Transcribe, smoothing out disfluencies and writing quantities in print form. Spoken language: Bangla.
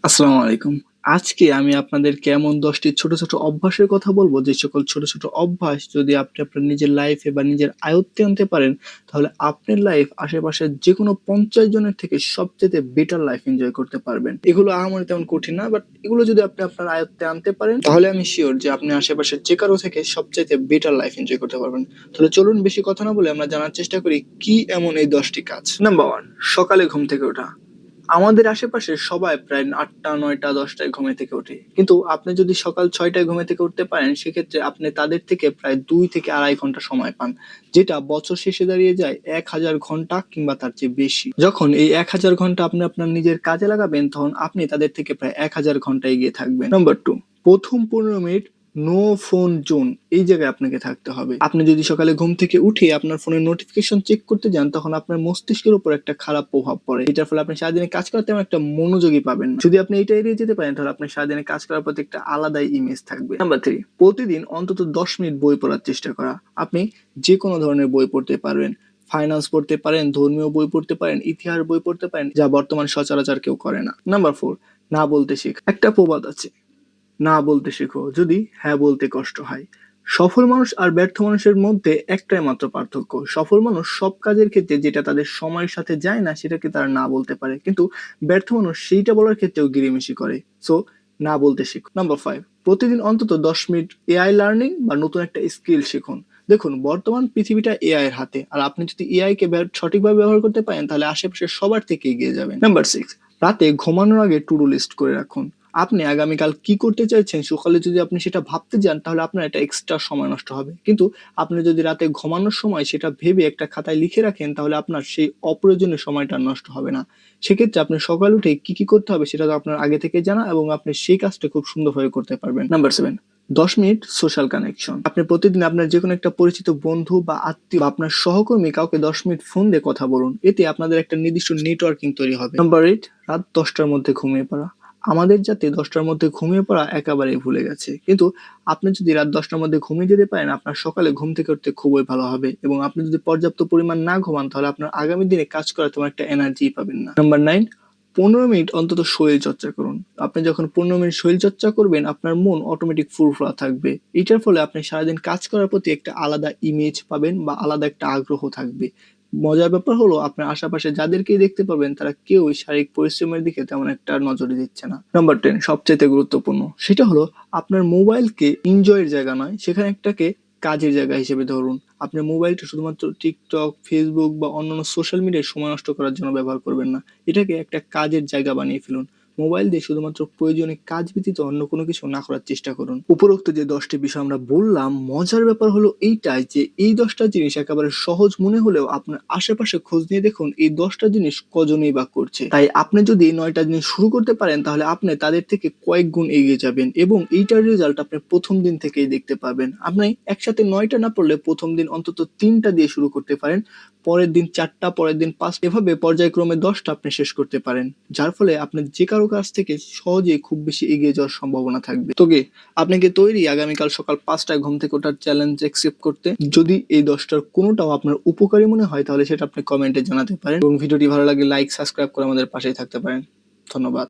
আসসালামু আলাইকুম। আজকে আমি আপনাদেরকে এমন ১০ টি ছোট, ছোট অভ্যাসের কথা বলব, যে সকল ছোট, ছোট অভ্যাস যদি আপনি আপনার নিজের লাইফে বা নিজের আয়ত্তে আনতে পারেন, তাহলে আপনার লাইফ আশেপাশের যেকোনো ৫০ জনের থেকে সবচাইতে বেটার লাইফ এনজয় করতে পারবেন। এগুলো আহামরি তেমন কঠিন না, বাট এগুলো যদি আপনি আপনার আয়ত্তে আনতে পারেন, তাহলে আমি সিউর যে আপনি আশেপাশের যে কারো থেকে সবচাইতে বেটার লাইফ এনজয় করতে পারবেন। তাহলে চলুন বেশি কথা না বলে আমরা জানার চেষ্টা করি কি এমন এই ১০ টি কাজ। নাম্বার ১, সকালে ঘুম থেকে ওঠা। আমাদের আশেপাশে সবাই প্রায় ৮টা, ৯টা, ১০টায় ঘুম থেকে ওঠে। কিন্তু আপনি যদি সকাল ৬টায় ঘুম থেকে উঠতে পারেন, সেক্ষেত্রে আপনি তাদের থেকে প্রায় ২ থেকে ২.৫ ঘন্টা সময় পান। যেটা বছর শেষে দাঁড়িয়ে যায় ১,০০০ ঘন্টা কিংবা তার চেয়ে বেশি। যখন এই ১,০০০ ঘন্টা আপনি আপনার নিজের কাজে লাগাবেন, তখন আপনি তাদের থেকে প্রায় ১,০০০ ঘন্টা এগিয়ে থাকবেন। নাম্বার ২, প্রথম ১৫ মিনিট নো ফোন জোন, এই জায়গায় আপনাকে থাকতে হবে। আপনি যদি সকালে ঘুম থেকে উঠে আপনার ফোনের নোটিফিকেশন চেক করতে যান, তখন আপনার মস্তিষ্কের উপর একটা খারাপ প্রভাব পড়ে। এটার ফলে আপনি সারাদিনে কাজ করার তেমন একটা মনোযোগী পাবেন না। যদি আপনি এটা এড়িয়ে যেতে পারেন, তাহলে আপনার সারাদিনে কাজ করার প্রতি একটা আলাদাই ইমেজ থাকবে। নাম্বার ৩, প্রতিদিন অন্তত ১০ মিনিট বই পড়ার চেষ্টা করা। আপনি যে কোনো ধরনের বই পড়তে পারবেন। ফাইন্যান্স পড়তে পারেন, ধর্মীয় বই পড়তে পারেন, ইতিহাস বই পড়তে পারেন, যা বর্তমান সচরাচর কেউ করে না। নাম্বার ৪, না বলতে শেখা। একটা প্রবাদ আছে, না বলতে শেখো যদি হ্যাঁ বলতে কষ্ট হয়। সফল মানুষ আর ব্যর্থ মানুষের মধ্যে একটাই মাত্র পার্থক্য, সফল মানুষ সব কাজের ক্ষেত্রে যেটা তাদের সময়ের সাথে যায় না, সেটাকে তারা না বলতে পারে, কিন্তু ব্যর্থ মানুষ সেইটা বলার ক্ষেত্রেও গিরিমিসি করে। সো না বলতে শিখুন। নাম্বার ৫, প্রতিদিন অন্তত ১০ মিনিট এআই লার্নিং বা নতুন একটা স্কিল শিখুন। দেখুন, বর্তমান পৃথিবীটা এআই এর হাতে, আর আপনি যদি এআই কে সঠিকভাবে ব্যবহার করতে পারেন, তাহলে আশেপাশে সবার থেকে এগিয়ে যাবেন। নাম্বার ৬, রাতে ঘুমানোর আগে টু ডু লিস্ট করে রাখুন। আপনি আগামীকাল কি করতে চাইছেন সকালে যদি আপনি সেটা ভাবতে যান, তাহলে আপনার একটা এক্সট্রা সময় নষ্ট হবে। কিন্তু আপনি যদি রাতে ঘুমানোর সময় সেটা ভেবে একটা খাতায় লিখে রাখেন, তাহলে আপনার সেই অপ্রয়োজনীয় সময়টা নষ্ট হবে না। সেক্ষেত্রে আপনি সকালে উঠে কি কি করতে হবে সেটা তো আপনার আগে থেকে জানা, এবং আপনি সেই কাজটা খুব সুন্দরভাবে করতে পারবেন। Number ৭, ১০ minute social connection. আপনি প্রতিদিন আপনার যে কোনো একটা পরিচিত বন্ধু বা আত্মীয় বা আপনার সহকর্মী কাউকে ১০ মিনিট ফোন দিয়ে কথা বলুন। এতে আপনাদের একটা নির্দিষ্ট নেটওয়ার্কিং তৈরি হবে। নাম্বার ৮, রাত ১০টার মধ্যে ঘুমিয়ে পড়া। আমাদের জাতি ১০টার মধ্যে ঘুমিয়ে পড়া একেবারেই ভুলে গেছে। কিন্তু আপনি যদি রাত ১০টার মধ্যে ঘুমিয়ে যেতে পারেন, আপনার সকালে ঘুম থেকে উঠতে খুবই ভালো হবে, এবং আপনি যদি পর্যাপ্ত পরিমাণ না ঘুমান, তাহলে আপনার আগামী দিনে কাজ করার তেমন একটা এনার্জিই পাবেন না। নাম্বার ৯, ১৫ মিনিট অন্তত শরীর চর্চা করুন। আপনি যখন ১৫ মিনিট শরীর চর্চা করবেন, আপনার মন অটোমেটিক ফুরফুরা থাকবে। এটার ফলে আপনি সারাদিন কাজ করার প্রতি একটা আলাদা ইমেজ পাবেন বা আলাদা একটা আগ্রহ থাকবে। মজার ব্যাপার হলো, আপনার আশেপাশে যাদেরকেই দেখতে পাবেন, তারা কেউই শারীরিক পরিশ্রমের দিকে তেমন একটা নজরে দিচ্ছে না। নাম্বার ১০, সবচাইতে গুরুত্বপূর্ণ, সেটা হলো আপনার মোবাইলকে এনজয়ের জায়গা নয়, সেখানে একটাকে কাজের জায়গা হিসেবে ধরুন। আপনার মোবাইলটা শুধুমাত্র টিকটক, ফেসবুক বা অন্যান্য সোশ্যাল মিডিয়ায় সময় নষ্ট করার জন্য ব্যবহার করবেন না। এটাকে একটা কাজের জায়গা বানিয়ে ফেলুন। মোবাইল দিয়ে শুধুমাত্র প্রয়োজনীয় কাজ ব্যতীত অন্য কোনো কিছু না করার চেষ্টা করুন। উপরোক্ত যে ১০টি বিষয় আমরা বললাম, মজার ব্যাপার হলো এইটাই যে এই ১০টা জিনিস একেবারে সহজ মনে হলেও আপনার আশেপাশে খোঁজ নিয়ে দেখুন এই ১০টা জিনিস কজনই বা করছে। তাই আপনি যদি এই ৯টা জিনিস শুরু করতে পারেন, তাহলে আপনি তাদের থেকে কয়েক গুণ এগিয়ে যাবেন, এবং এইটার রেজাল্ট আপনি প্রথম দিন থেকেই দেখতে পাবেন। আপনি একসাথে ৯টা না পড়লে প্রথম দিন অন্তত ৩টা দিয়ে শুরু করতে পারেন, পরের দিন ৪টা, পরের দিন ৫টা, এভাবে পর্যায়ক্রমে ১০টা আপনি শেষ করতে পারেন। যার ফলে আপনি যে কারো কাছ থেকে সহজেই খুব বেশি এগিয়ে যাওয়ার সম্ভাবনা থাকবে। তো কি আপনি কি তৈরি আগামীকাল সকাল ৫টায় ঘুম থেকে ওঠার চ্যালেঞ্জ অ্যাকসেপ্ট করতে? যদি এই ১০টার কোনোটাও আপনার উপকারী মনে হয়, তাহলে সেটা আপনি কমেন্টে জানাতে পারেন, এবং ভিডিওটি ভালো লাগলে লাইক, সাবস্ক্রাইব করে আমাদের পাশেই থাকতে পারেন। ধন্যবাদ।